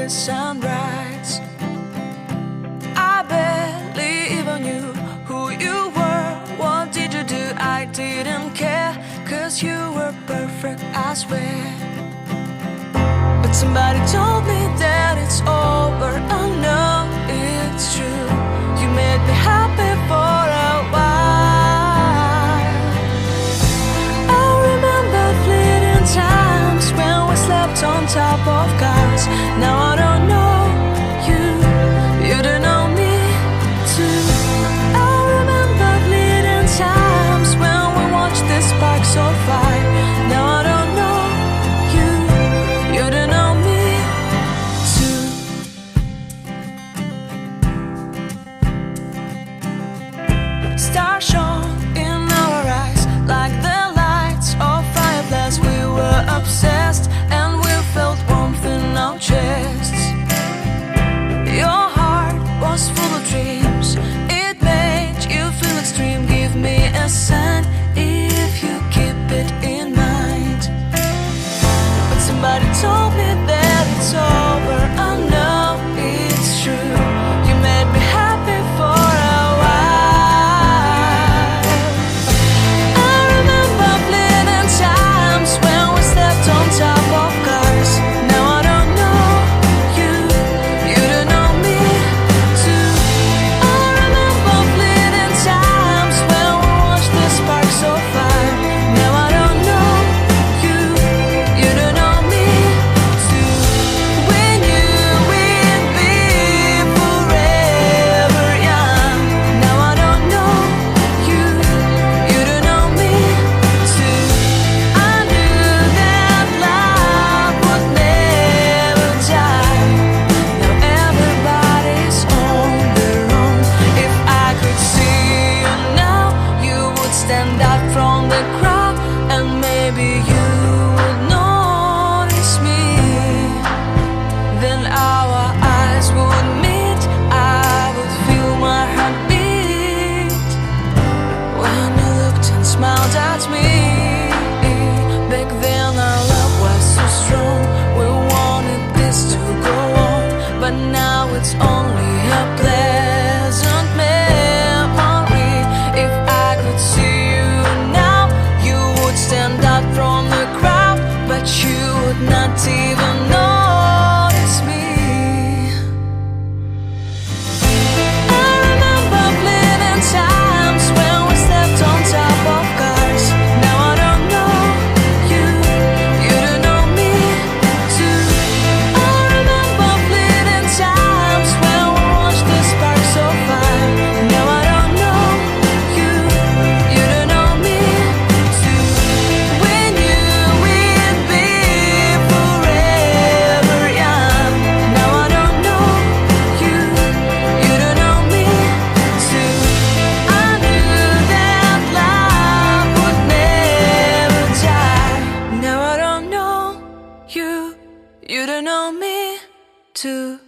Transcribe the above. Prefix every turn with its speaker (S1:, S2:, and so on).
S1: the sunrise. I barely even knew who you were. What did you do? I didn't care, 'cause you were perfect, I swear. But somebody told me that it's over. I know it's true. You made me happy for a while. I remember fleeting times when we slept on top of cars. Now I don't know you, you don't know me too. I remember fleeting times when we watched the sparks so fire. Now I don't know you, you don't know me too. Stars shone in our eyes like the lights of fireflies. We were obsessed and we felt warmth in our chests. Your heart was full of dreams. It made you feel extreme. Give me a sign if you keep it in mind. But somebody told me that it's over. I know it's true. You made me happy for a while. I remember fleeting times when we slept on top of cars. Now I don't know you, you don't know me too. I remember fleeting times when we watched the sparks so fire. Now I don't know you, you don't know me too. We knew we'd be forever young. Now I don't know you, you don't know me too. I knew that love would never die. Now everybody's on their own. If I could see you now, you would stand out from the crowd, and maybe you would notice me. Then our eyes would meet. I would feel my heart beat when you looked and smiled at me. Back then our love was so strong. We wanted this to go on, but now it's only a pleasant memory. If I could see you now, you would stand out from the crowd, but you would not even notice me. I remember fleeting times when we slept on top of cars. Now I don't know you, you don't know me too. I remember fleeting times when we watched the sparks so fire. Now I don't know you, you don't know me too. We knew we'd be forever young. Now I don't know you, you don't know me too. I knew that love would never die. Now I don't know you, you don't know me too.